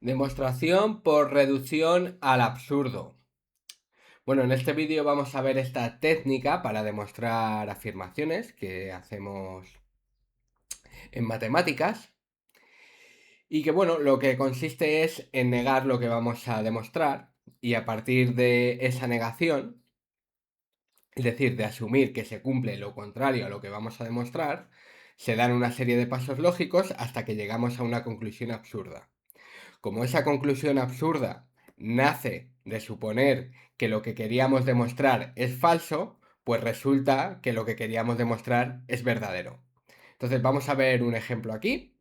Demostración por reducción al absurdo. Bueno, en este vídeo vamos a ver esta técnica para demostrar afirmaciones que hacemos en matemáticas y que, bueno, lo que consiste es en negar lo que vamos a demostrar y a partir de esa negación, es decir, de asumir que se cumple lo contrario a lo que vamos a demostrar, se dan una serie de pasos lógicos hasta que llegamos a una conclusión absurda. Como esa conclusión absurda nace de suponer que lo que queríamos demostrar es falso, pues resulta que lo que queríamos demostrar es verdadero. Entonces vamos a ver un ejemplo aquí.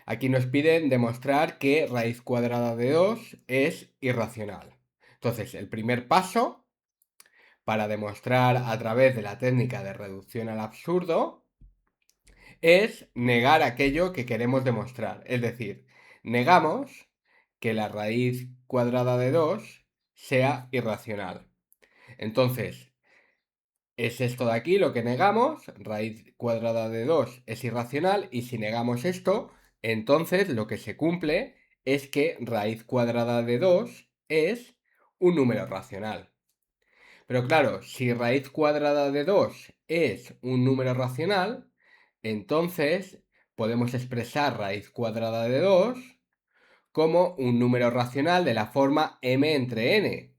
Aquí nos piden demostrar que raíz cuadrada de 2 es irracional. Entonces, el primer paso para demostrar a través de la técnica de reducción al absurdo es negar aquello que queremos demostrar. Es decir, negamos que la raíz cuadrada de 2 sea irracional. Entonces, es esto de aquí lo que negamos, raíz cuadrada de 2 es irracional, y si negamos esto, entonces lo que se cumple es que raíz cuadrada de 2 es un número racional. Pero claro, si raíz cuadrada de 2 es un número racional, entonces podemos expresar raíz cuadrada de 2 como un número racional de la forma m entre n.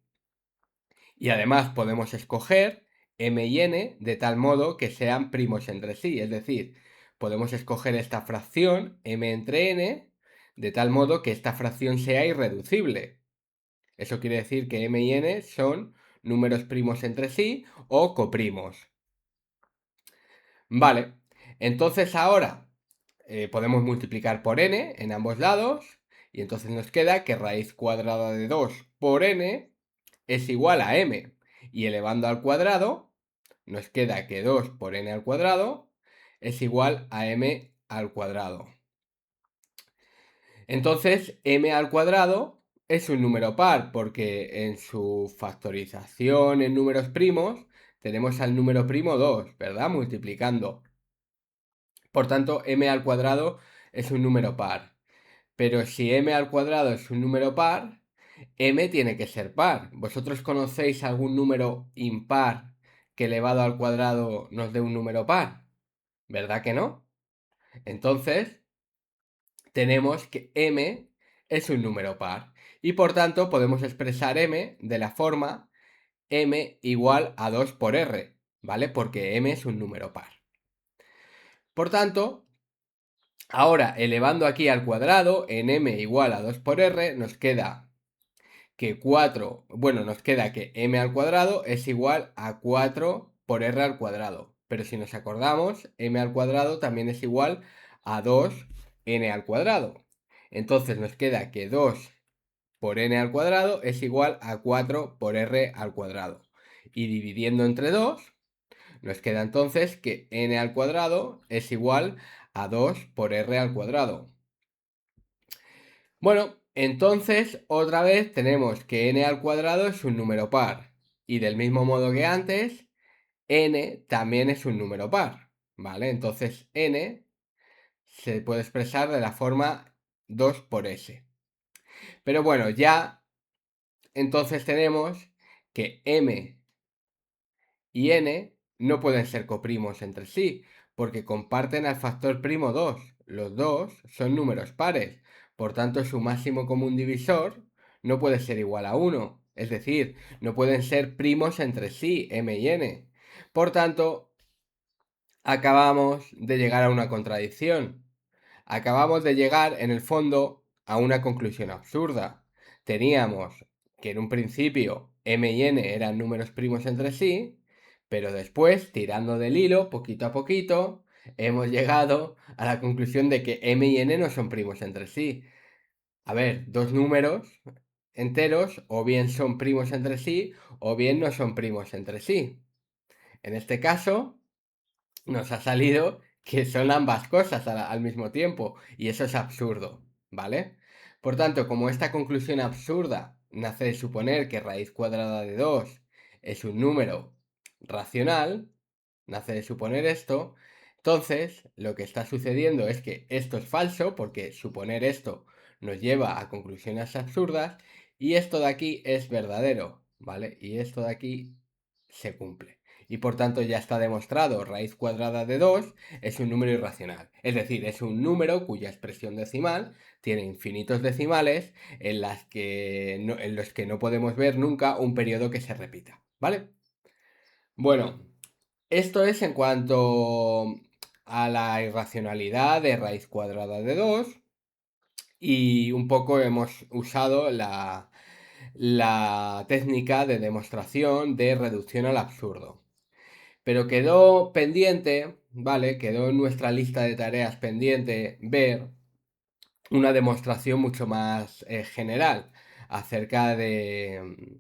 Y además podemos escoger m y n de tal modo que sean primos entre sí. Es decir, podemos escoger esta fracción m entre n de tal modo que esta fracción sea irreducible. Eso quiere decir que m y n son números primos entre sí o coprimos. Vale, entonces ahora podemos multiplicar por n en ambos lados y entonces nos queda que raíz cuadrada de 2 por n es igual a m. Y elevando al cuadrado nos queda que 2 por n al cuadrado es igual a m al cuadrado. Entonces, m al cuadrado es un número par porque en su factorización en números primos tenemos al número primo 2, ¿verdad? Multiplicando. Por tanto, m al cuadrado es un número par. Pero si m al cuadrado es un número par, m tiene que ser par. ¿Vosotros conocéis algún número impar que elevado al cuadrado nos dé un número par? ¿Verdad que no? Entonces, tenemos que m es un número par y por tanto podemos expresar m de la forma m igual a 2 por r, ¿vale? Porque m es un número par. Por tanto, ahora elevando aquí al cuadrado en m igual a 2 por r nos queda que 4, bueno, nos queda que m al cuadrado es igual a 4 por r al cuadrado. Pero si nos acordamos, m al cuadrado también es igual a 2n al cuadrado. Entonces nos queda que 2 por n al cuadrado es igual a 4 por r al cuadrado. Y dividiendo entre 2, nos queda entonces que n al cuadrado es igual a 2 por r al cuadrado. Bueno, entonces otra vez tenemos que n al cuadrado es un número par. Y del mismo modo que antes, n también es un número par. ¿Vale? Entonces n se puede expresar de la forma 2 por s. Pero bueno, ya entonces tenemos que m y n no pueden ser coprimos entre sí, porque comparten al factor primo 2. Los dos son números pares, por tanto su máximo común divisor no puede ser igual a 1. Es decir, no pueden ser primos entre sí, m y n. Por tanto, acabamos de llegar a una contradicción. Acabamos de llegar, en el fondo, a una conclusión absurda. Teníamos que en un principio m y n eran números primos entre sí, pero después, tirando del hilo, poquito a poquito, hemos llegado a la conclusión de que m y n no son primos entre sí. A ver, dos números enteros o bien son primos entre sí o bien no son primos entre sí. En este caso, nos ha salido que son ambas cosas al mismo tiempo, y eso es absurdo, ¿vale? Por tanto, como esta conclusión absurda nace de suponer que raíz cuadrada de 2 es un número racional, nace de suponer esto, Entonces, lo que está sucediendo es que esto es falso, porque suponer esto nos lleva a conclusiones absurdas, y esto de aquí es verdadero, ¿vale? Y esto de aquí se cumple. Y por tanto ya está demostrado, raíz cuadrada de 2 es un número irracional. Es decir, es un número cuya expresión decimal tiene infinitos decimales en los que no podemos ver nunca un periodo que se repita, ¿vale? Bueno, esto es en cuanto a la irracionalidad de raíz cuadrada de 2 y un poco hemos usado la técnica de demostración de reducción al absurdo. Pero quedó pendiente, ¿vale? Quedó en nuestra lista de tareas pendiente ver una demostración mucho más general acerca de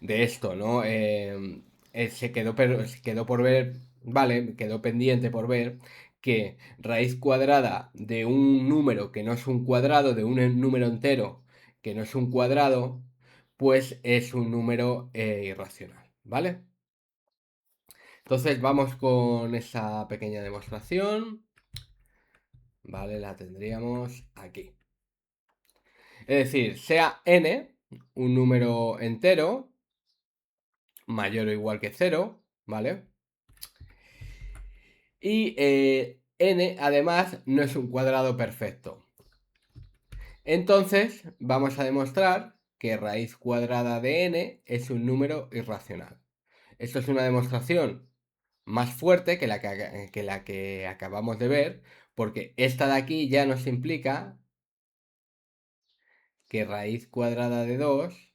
esto, ¿no? Se quedó por ver, vale, quedó pendiente por ver que raíz cuadrada de un número que no es un cuadrado, de un número entero que no es un cuadrado, pues es un número irracional, ¿vale? Entonces vamos con esa pequeña demostración, ¿vale? La tendríamos aquí. Es decir, sea n un número entero, mayor o igual que 0, ¿vale? Y n además no es un cuadrado perfecto. Entonces vamos a demostrar que raíz cuadrada de n es un número irracional. Esto es una demostración más fuerte que la que acabamos de ver, porque esta de aquí ya nos implica que raíz cuadrada de 2,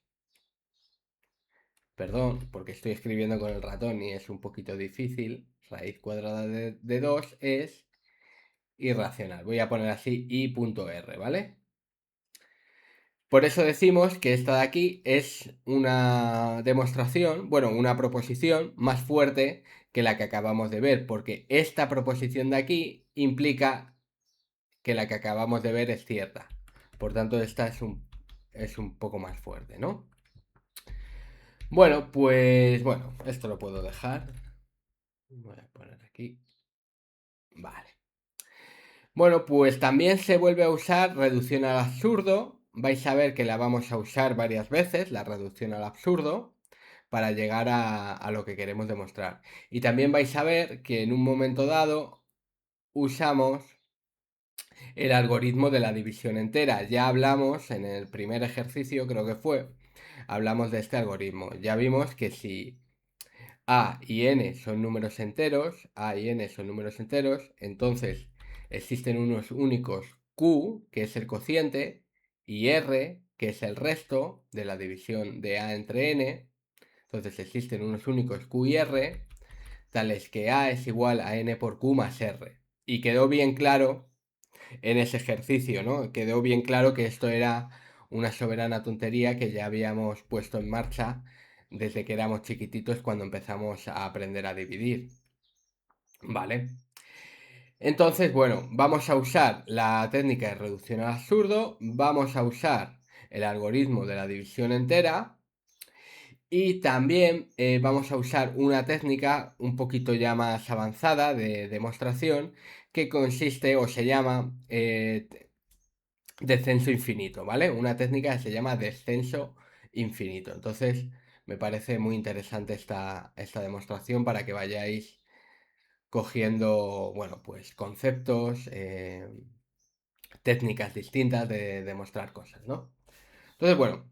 perdón, porque estoy escribiendo con el ratón y es un poquito difícil, raíz cuadrada de 2 es irracional. Voy a poner así i.r, ¿vale? Por eso decimos que esta de aquí es una demostración, bueno, una proposición más fuerte que la que acabamos de ver, porque esta proposición de aquí implica que la que acabamos de ver es cierta. Por tanto, esta es un poco más fuerte, ¿no? Bueno, pues bueno, esto lo puedo dejar. Voy a poner aquí. Vale. Bueno, pues también se vuelve a usar reducción al absurdo. Vais a ver que la vamos a usar varias veces, la reducción al absurdo, para llegar a lo que queremos demostrar. Y también vais a ver que en un momento dado usamos el algoritmo de la división entera. Ya hablamos en el primer ejercicio, creo que fue, hablamos de este algoritmo. Ya vimos que si a y n son números enteros, a y n son números enteros, entonces existen unos únicos q, que es el cociente, y r, que es el resto de la división de a entre n. Entonces existen unos únicos q y r, tales que a es igual a n por q más r. Y quedó bien claro en ese ejercicio, ¿no? Quedó bien claro que esto era una soberana tontería que ya habíamos puesto en marcha desde que éramos chiquititos cuando empezamos a aprender a dividir. ¿Vale? Entonces, bueno, vamos a usar la técnica de reducción al absurdo, vamos a usar el algoritmo de la división entera y también vamos a usar una técnica un poquito ya más avanzada de demostración que consiste o se llama descenso infinito, ¿vale? Una técnica que se llama descenso infinito. Entonces, me parece muy interesante esta demostración para que vayáis cogiendo, bueno, pues conceptos, técnicas distintas de demostrar cosas, ¿no? Entonces, bueno,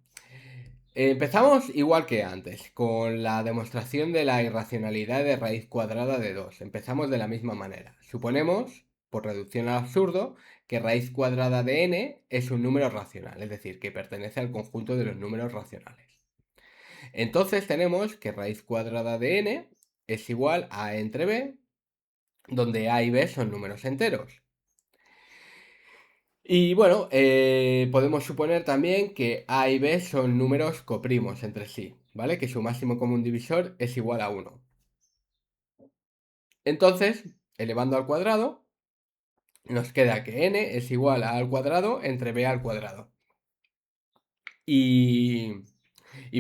empezamos igual que antes, con la demostración de la irracionalidad de raíz cuadrada de 2. Empezamos de la misma manera. Suponemos, por reducción al absurdo, que raíz cuadrada de n es un número racional, es decir, que pertenece al conjunto de los números racionales. Entonces tenemos que raíz cuadrada de n es igual a a entre b, donde a y b son números enteros. Y bueno, podemos suponer también que a y b son números coprimos entre sí, ¿vale? Que su máximo común divisor es igual a 1. Entonces, elevando al cuadrado, nos queda que n es igual a al cuadrado entre b al cuadrado. Y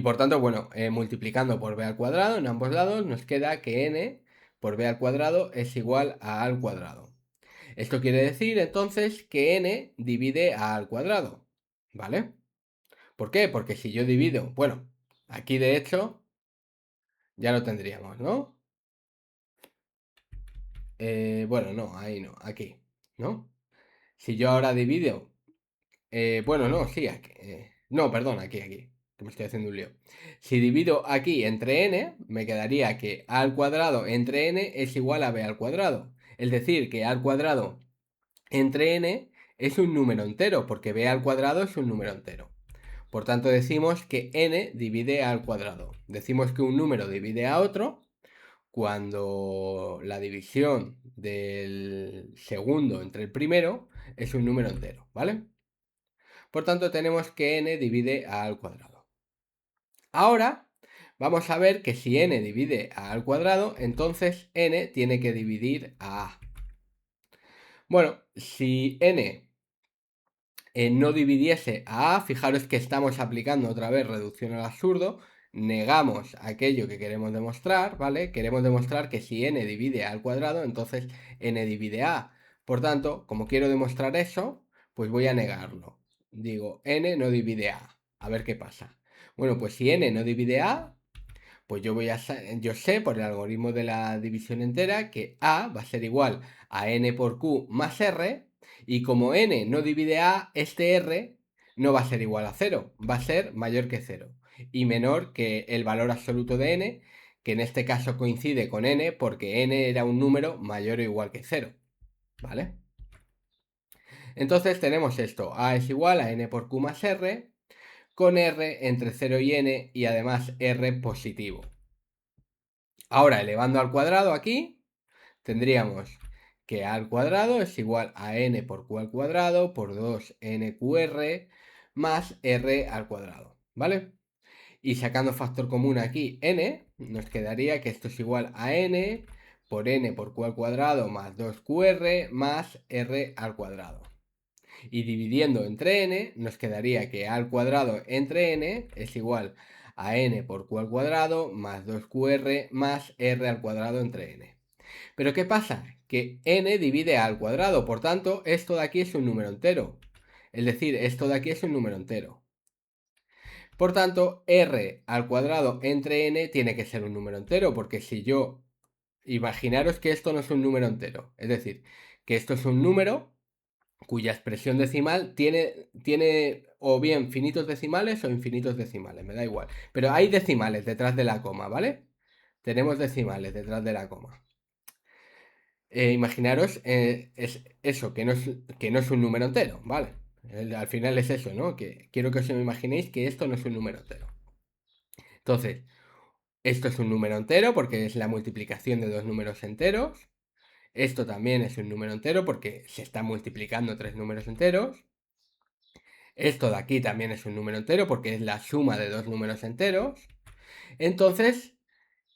por tanto, bueno, multiplicando por b al cuadrado en ambos lados, nos queda que n por b al cuadrado es igual a a al cuadrado. Esto quiere decir entonces que n divide a al cuadrado, ¿vale? ¿Por qué? Porque si yo divido, bueno, aquí de hecho ya lo tendríamos, ¿no? Bueno, no, ahí no, aquí, ¿no? Si yo ahora divido, bueno, no, sí, aquí, no, perdón, aquí, que me estoy haciendo un lío. Si divido aquí entre n, me quedaría que a al cuadrado entre n es igual a b al cuadrado. Es decir, que a al cuadrado entre n es un número entero, porque b al cuadrado es un número entero. Por tanto, decimos que n divide a al cuadrado. Decimos que un número divide a otro cuando la división del segundo entre el primero es un número entero, ¿vale? Por tanto, tenemos que n divide a al cuadrado. Ahora, vamos a ver que si n divide a al cuadrado, entonces n tiene que dividir a a. Bueno, si n no dividiese a a, fijaros que estamos aplicando otra vez reducción al absurdo, negamos aquello que queremos demostrar, ¿vale? Queremos demostrar que si n divide a al cuadrado, entonces n divide a. Por tanto, como quiero demostrar eso, pues voy a negarlo. Digo, n no divide a. A ver qué pasa. Bueno, pues si n no divide a, pues yo sé por el algoritmo de la división entera que a va a ser igual a n por q más r, y como n no divide a, este r no va a ser igual a 0, va a ser mayor que 0 y menor que el valor absoluto de n, que en este caso coincide con n porque n era un número mayor o igual que 0, ¿vale? Entonces tenemos esto, a es igual a n por q más r, con r entre 0 y n y además r positivo. Ahora, elevando al cuadrado aquí, tendríamos que a al cuadrado es igual a n por q al cuadrado por 2nqr más r al cuadrado, ¿vale? Y sacando factor común aquí, n, nos quedaría que esto es igual a n por q al cuadrado más 2qr más r al cuadrado. Y dividiendo entre n, nos quedaría que a al cuadrado entre n es igual a n por q al cuadrado más 2qr más r al cuadrado entre n. Pero ¿qué pasa? Que n divide a al cuadrado, por tanto, esto de aquí es un número entero. Es decir, esto de aquí es un número entero. Por tanto, r al cuadrado entre n tiene que ser un número entero, porque si yo... Imaginaros que esto no es un número entero. Es decir, que esto es un número cuya expresión decimal tiene o bien finitos decimales o infinitos decimales, me da igual. Pero hay decimales detrás de la coma, ¿vale? Tenemos decimales detrás de la coma. Imaginaros, es eso, que no es un número entero, ¿vale? Al final es eso, ¿no? Que quiero que os imaginéis que esto no es un número entero. Entonces, esto es un número entero porque es la multiplicación de dos números enteros. Esto también es un número entero porque se están multiplicando tres números enteros. Esto de aquí también es un número entero porque es la suma de dos números enteros. Entonces,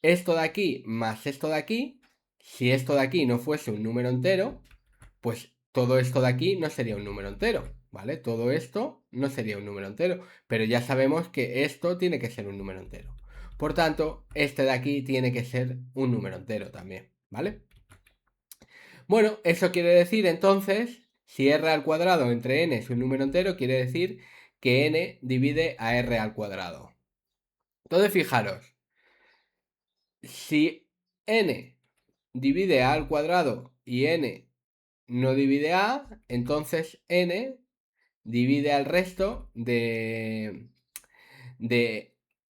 esto de aquí más esto de aquí, si esto de aquí no fuese un número entero, pues todo esto de aquí no sería un número entero, ¿vale? Todo esto no sería un número entero, pero ya sabemos que esto tiene que ser un número entero. Por tanto, este de aquí tiene que ser un número entero también, ¿vale? Bueno, eso quiere decir entonces, si r al cuadrado entre n es un número entero, quiere decir que n divide a r al cuadrado. Entonces, fijaros, si n divide a al cuadrado y n no divide a, entonces n divide al resto de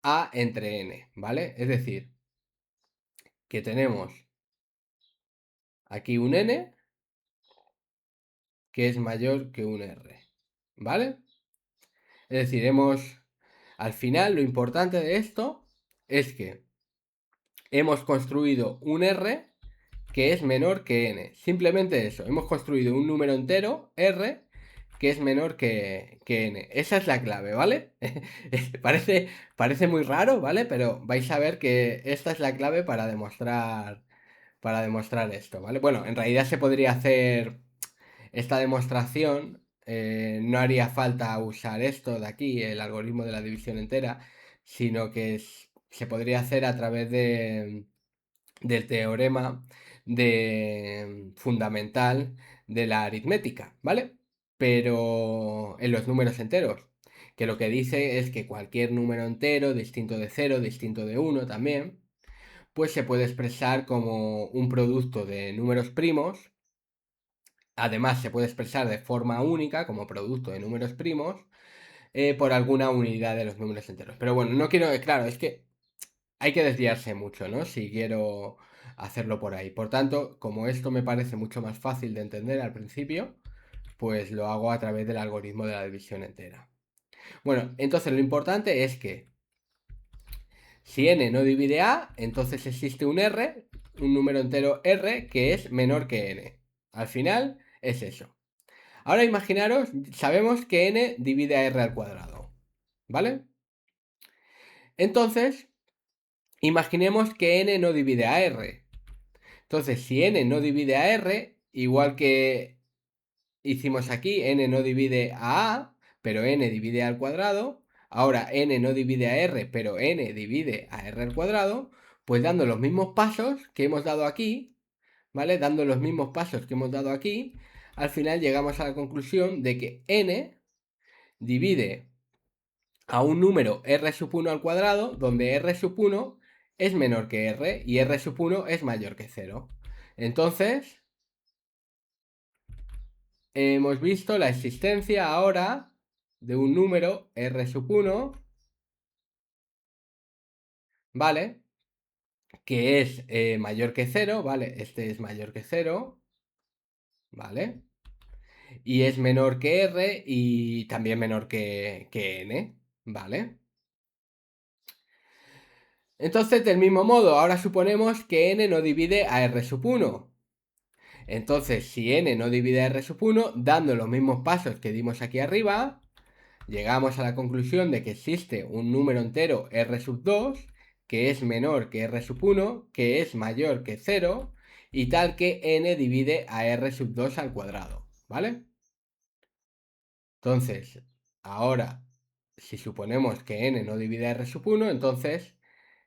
a entre n, ¿vale? Es decir, que tenemos aquí un n que es mayor que un r, ¿vale? Es decir, al final lo importante de esto es que hemos construido un r que es menor que n. Simplemente eso, hemos construido un número entero, r, que es menor que n. Esa es la clave, ¿vale? Parece muy raro, ¿vale? Pero vais a ver que esta es la clave para demostrar esto, ¿vale? Bueno, en realidad se podría hacer esta demostración, no haría falta usar esto de aquí, el algoritmo de la división entera, sino que se podría hacer a través del teorema fundamental de la aritmética, ¿vale? Pero en los números enteros, que lo que dice es que cualquier número entero, distinto de 0, distinto de 1 también, pues se puede expresar como un producto de números primos. Además, se puede expresar de forma única como producto de números primos por alguna unidad de los números enteros. Pero bueno, no quiero, claro, es que hay que desviarse mucho, ¿no? Si quiero hacerlo por ahí. Por tanto, como esto me parece mucho más fácil de entender al principio, pues lo hago a través del algoritmo de la división entera. Bueno, entonces lo importante es que si n no divide a, entonces existe un r, un número entero r, que es menor que n. Al final es eso. Ahora imaginaros, sabemos que n divide a r al cuadrado, ¿vale? Entonces, imaginemos que n no divide a r. Entonces, si n no divide a r, igual que hicimos aquí, n no divide a, pero n divide al cuadrado. Ahora n no divide a r, pero n divide a r al cuadrado. Pues dando los mismos pasos que hemos dado aquí, ¿vale? Dando los mismos pasos que hemos dado aquí, al final llegamos a la conclusión de que n divide a un número r sub 1 al cuadrado, donde r sub 1 es menor que r y r sub 1 es mayor que 0. Entonces, hemos visto la existencia ahora de un número r sub 1, ¿vale? Que es mayor que 0, ¿vale? Este es mayor que 0, ¿vale? Y es menor que r y también menor que n, ¿vale? Entonces, del mismo modo, ahora suponemos que n no divide a r sub 1. Entonces, si n no divide a r sub 1, dando los mismos pasos que dimos aquí arriba, llegamos a la conclusión de que existe un número entero r sub 2 que es menor que r sub 1, que es mayor que 0 y tal que n divide a r sub 2 al cuadrado, ¿vale? Entonces, ahora, si suponemos que n no divide a r sub 1, entonces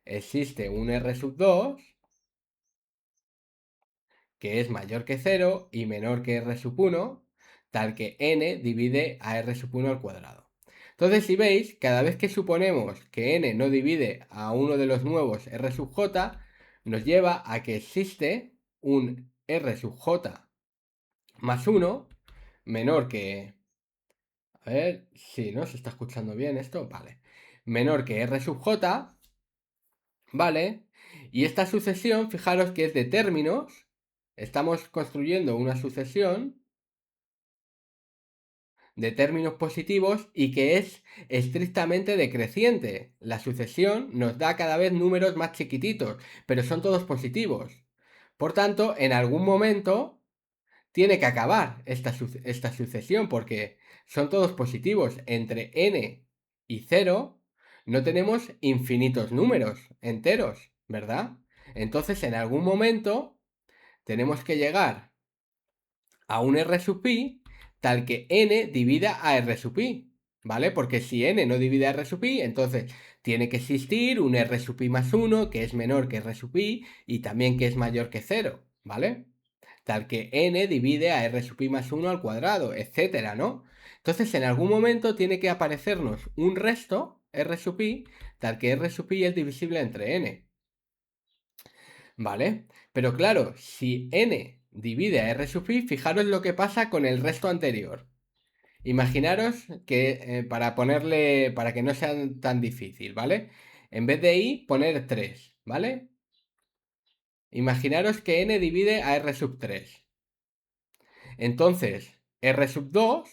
existe un r sub 2 que es mayor que 0 y menor que r sub 1, tal que n divide a r sub 1 al cuadrado. Entonces, si veis, cada vez que suponemos que n no divide a uno de los nuevos r sub j, nos lleva a que existe un r sub j más 1 menor que... A ver, si ¿no? ¿Se está escuchando bien esto? Vale. Menor que r sub j, ¿vale? Y esta sucesión, fijaros que es de términos. Estamos construyendo una sucesión de términos positivos y que es estrictamente decreciente. La sucesión nos da cada vez números más chiquititos, pero son todos positivos. Por tanto, en algún momento tiene que acabar esta sucesión porque son todos positivos. Entre n y 0 no tenemos infinitos números enteros, ¿verdad? Entonces, en algún momento tenemos que llegar a un r sub pi tal que n divida a r sub pi, ¿vale? Porque si n no divide a r sub pi, entonces tiene que existir un r sub pi más 1 que es menor que r sub pi y también que es mayor que 0, ¿vale? Tal que n divide a r sub pi más 1 al cuadrado, etcétera, ¿no? Entonces en algún momento tiene que aparecernos un resto, r sub pi, tal que r sub pi es divisible entre n, ¿vale? Pero claro, si n divide a r sub pi, fijaros lo que pasa con el resto anterior. Imaginaros que para que no sea tan difícil, ¿vale? En vez de i, poner 3, ¿vale? Imaginaros que n divide a r sub 3. Entonces, r sub 2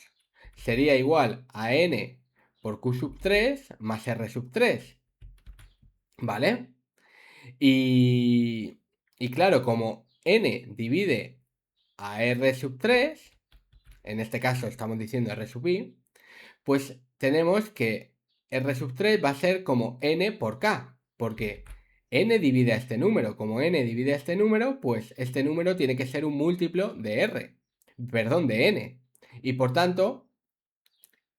sería igual a n por q sub 3 más r sub 3, ¿vale? Y claro, como n divide a r sub 3, en este caso estamos diciendo r sub i, pues tenemos que r sub 3 va a ser como n por k, porque n divide a este número. Como n divide a este número, pues este número tiene que ser un múltiplo de r, perdón, de n. Y por tanto,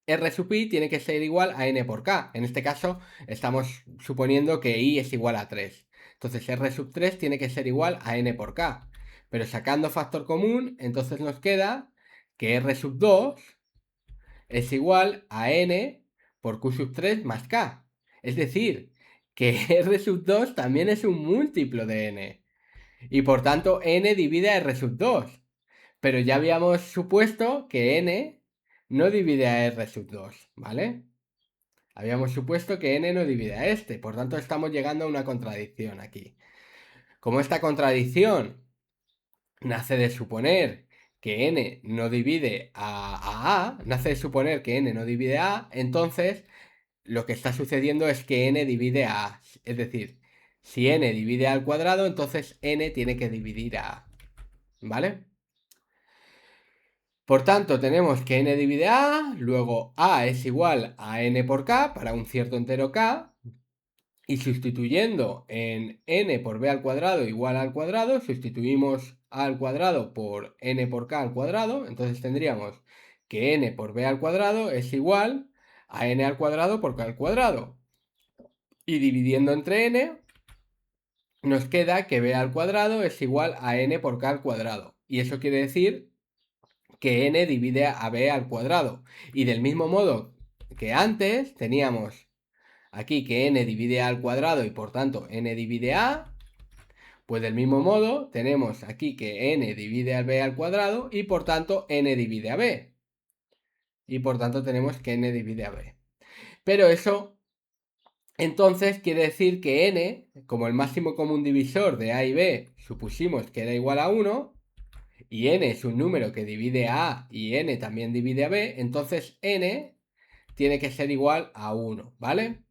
r sub i tiene que ser igual a n por k. En este caso, estamos suponiendo que i es igual a 3. Entonces R sub 3 tiene que ser igual a n por k. Pero sacando factor común, entonces nos queda que R sub 2 es igual a n por q sub 3 más k. Es decir, que R sub 2 también es un múltiplo de n. Y por tanto n divide a R sub 2. Pero ya habíamos supuesto que n no divide a R sub 2, ¿vale? Habíamos supuesto que n no divide a este, por tanto estamos llegando a una contradicción aquí. Como esta contradicción nace de suponer que n no divide a, nace de suponer que n no divide a A, entonces lo que está sucediendo es que n divide a A. Es decir, si n divide a al cuadrado, entonces n tiene que dividir a A, ¿vale? Por tanto, tenemos que n divide a, luego a es igual a n por k para un cierto entero k, y sustituyendo en n por b al cuadrado igual al cuadrado, sustituimos a al cuadrado por n por k al cuadrado, entonces tendríamos que n por b al cuadrado es igual a n al cuadrado por k al cuadrado. Y dividiendo entre n, nos queda que b al cuadrado es igual a n por k al cuadrado. Y eso quiere decir que n divide a b al cuadrado. Y del mismo modo que antes teníamos aquí que n divide a al cuadrado y por tanto n divide a, pues del mismo modo tenemos aquí que n divide a b al cuadrado y por tanto n divide a b. Y por tanto tenemos que n divide a b. Pero eso entonces quiere decir que n, como el máximo común divisor de a y b supusimos que era igual a 1, y n es un número que divide a A y n también divide a b, entonces n tiene que ser igual a 1, ¿vale?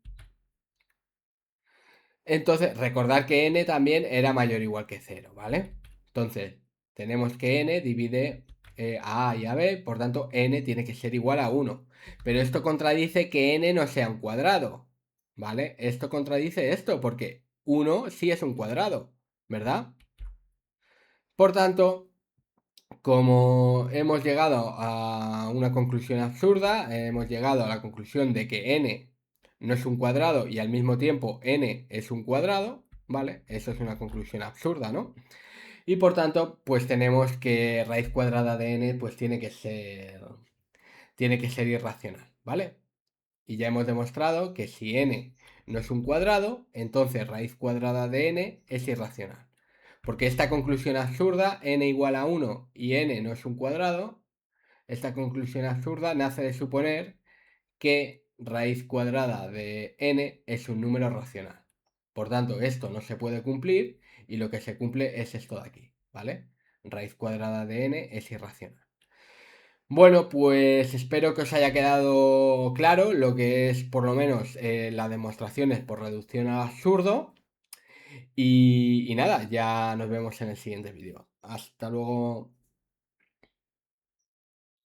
Entonces, recordar que n también era mayor o igual que 0, ¿vale? Entonces, tenemos que n divide a A y a b, por tanto, n tiene que ser igual a 1. Pero esto contradice que n no sea un cuadrado, ¿vale? Esto contradice esto, porque 1 sí es un cuadrado, ¿verdad? Por tanto, como hemos llegado a una conclusión absurda, hemos llegado a la conclusión de que n no es un cuadrado y al mismo tiempo n es un cuadrado, ¿vale? Eso es una conclusión absurda, ¿no? Y por tanto, pues tenemos que raíz cuadrada de n pues tiene que ser irracional, ¿vale? Y ya hemos demostrado que si n no es un cuadrado, entonces raíz cuadrada de n es irracional. Porque esta conclusión absurda, n igual a 1 y n no es un cuadrado, esta conclusión absurda nace de suponer que raíz cuadrada de n es un número racional. Por tanto, esto no se puede cumplir y lo que se cumple es esto de aquí, ¿vale? Raíz cuadrada de n es irracional. Bueno, pues espero que os haya quedado claro lo que es por lo menos las demostraciones por reducción al absurdo. Y nada, ya nos vemos en el siguiente vídeo. Hasta luego.